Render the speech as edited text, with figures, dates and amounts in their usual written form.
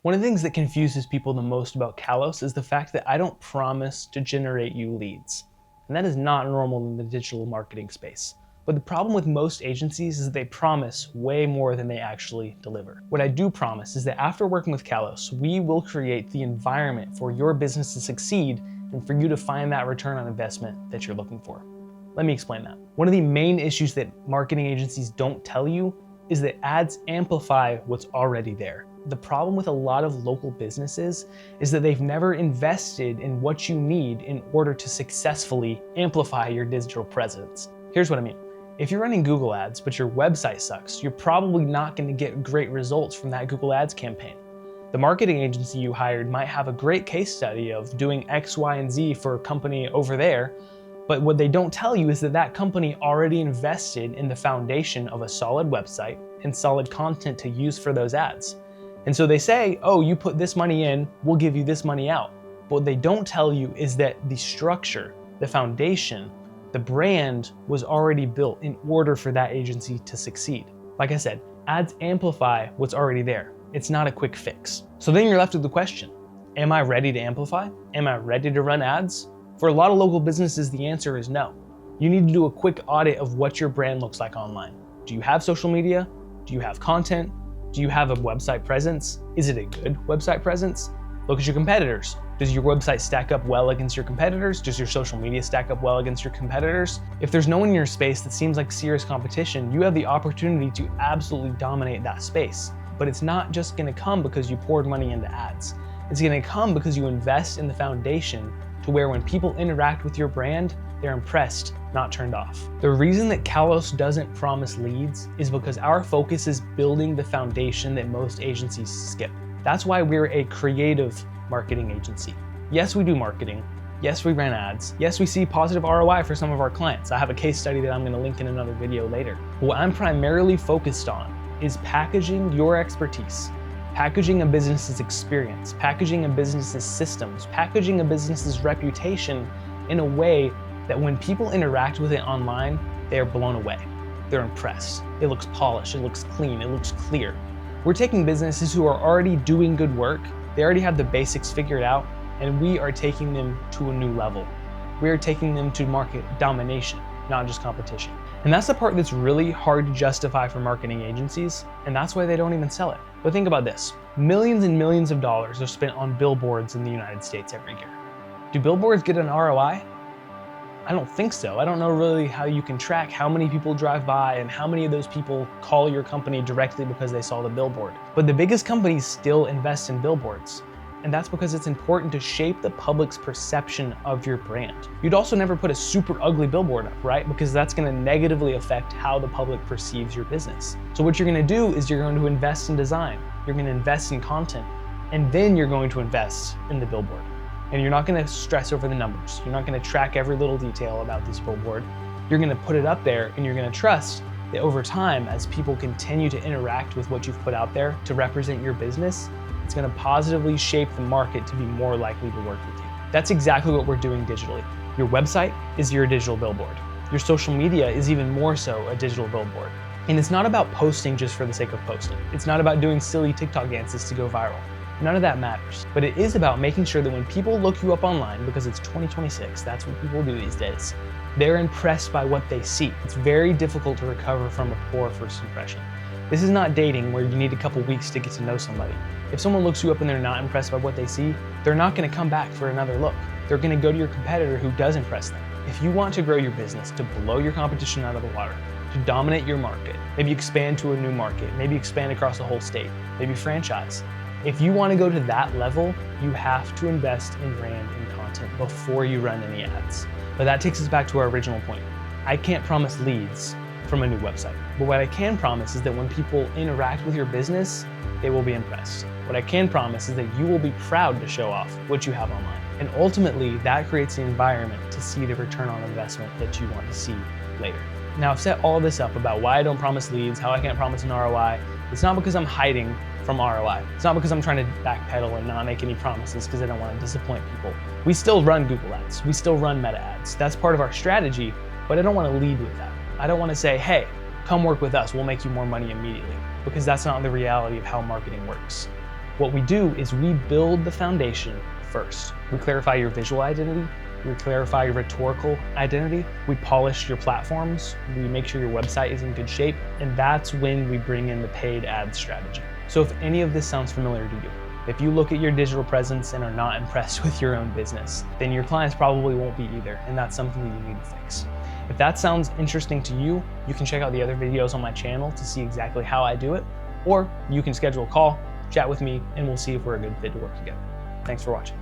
One of the things that confuses people the most about Kallos is the fact that I don't promise to generate you leads. And that is not normal in the digital marketing space. But the problem with most agencies is that they promise way more than they actually deliver. What I do promise is that after working with Kallos, we will create the environment for your business to succeed and for you to find that return on investment that you're looking for. Let me explain that. One of the main issues that marketing agencies don't tell you is that ads amplify what's already there. The problem with a lot of local businesses is that they've never invested in what you need in order to successfully amplify your digital presence. Here's what I mean. If you're running Google ads, but your website sucks, you're probably not going to get great results from that Google ads campaign. The marketing agency you hired might have a great case study of doing X, Y, and Z for a company over there, but what they don't tell you is that that company already invested in the foundation of a solid website and solid content to use for those ads. And so they say, oh, you put this money in, we'll give you this money out. But what they don't tell you is that the structure, the foundation, the brand was already built in order for that agency to succeed. Like I said, ads amplify what's already there. It's not a quick fix. So then you're left with the question, am I ready to amplify? Am I ready to run ads? For a lot of local businesses, the answer is no. You need to do a quick audit of what your brand looks like online. Do you have social media? Do you have content? Do you have a website presence? Is it a good website presence? Look at your competitors. Does your website stack up well against your competitors? Does your social media stack up well against your competitors? If there's no one in your space that seems like serious competition, you have the opportunity to absolutely dominate that space. But it's not just gonna come because you poured money into ads. It's gonna come because you invest in the foundation to where when people interact with your brand, they're impressed, not turned off. The reason that Kallos doesn't promise leads is because our focus is building the foundation that most agencies skip. That's why we're a creative marketing agency. Yes, we do marketing. Yes, we run ads. Yes, we see positive ROI for some of our clients. I have a case study that I'm gonna link in another video later. What I'm primarily focused on is packaging your expertise, packaging a business's experience, packaging a business's systems, packaging a business's reputation in a way that when people interact with it online, they are blown away. They're impressed. It looks polished, it looks clean, it looks clear. We're taking businesses who are already doing good work, they already have the basics figured out, and we are taking them to a new level. We are taking them to market domination, not just competition. And that's the part that's really hard to justify for marketing agencies, and that's why they don't even sell it. But think about this. Millions and millions of dollars are spent on billboards in the United States every year. Do billboards get an ROI? I don't think so. I don't know really how you can track how many people drive by and how many of those people call your company directly because they saw the billboard. But the biggest companies still invest in billboards. And that's because it's important to shape the public's perception of your brand. You'd also never put a super ugly billboard up, right? Because that's gonna negatively affect how the public perceives your business. So what you're gonna do is you're going to invest in design, you're gonna invest in content, and then you're going to invest in the billboard. And you're not gonna stress over the numbers. You're not gonna track every little detail about this billboard. You're gonna put it up there and you're gonna trust that over time, as people continue to interact with what you've put out there to represent your business, it's gonna positively shape the market to be more likely to work with you. That's exactly what we're doing digitally. Your website is your digital billboard. Your social media is even more so a digital billboard. And it's not about posting just for the sake of posting. It's not about doing silly TikTok dances to go viral. None of that matters. But it is about making sure that when people look you up online, because it's 2026, that's what people do these days, they're impressed by what they see. It's very difficult to recover from a poor first impression. This is not dating where you need a couple weeks to get to know somebody. If someone looks you up and they're not impressed by what they see, they're not gonna come back for another look. They're gonna go to your competitor who does impress them. If you want to grow your business, to blow your competition out of the water, to dominate your market, maybe expand to a new market, maybe expand across the whole state, maybe franchise. If you want to go to that level, you have to invest in brand and content before you run any ads. But that takes us back to our original point. I can't promise leads from a new website. But what I can promise is that when people interact with your business, they will be impressed. What I can promise is that you will be proud to show off what you have online. And ultimately, that creates the environment to see the return on investment that you want to see later. Now, I've set all this up about why I don't promise leads, how I can't promise an ROI. It's not because I'm hiding from ROI. It's not because I'm trying to backpedal and not make any promises because I don't want to disappoint people. We still run Google ads. We still run Meta ads. That's part of our strategy, but I don't want to lead with that. I don't want to say, hey, come work with us. We'll make you more money immediately, because that's not the reality of how marketing works. What we do is we build the foundation first. We clarify your visual identity, we clarify your rhetorical identity, we polish your platforms, we make sure your website is in good shape, and that's when we bring in the paid ad strategy. So if any of this sounds familiar to you, if you look at your digital presence and are not impressed with your own business, then your clients probably won't be either, and that's something that you need to fix. If that sounds interesting to you, you can check out the other videos on my channel to see exactly how I do it, or you can schedule a call, chat with me, and we'll see if we're a good fit to work together. Thanks for watching.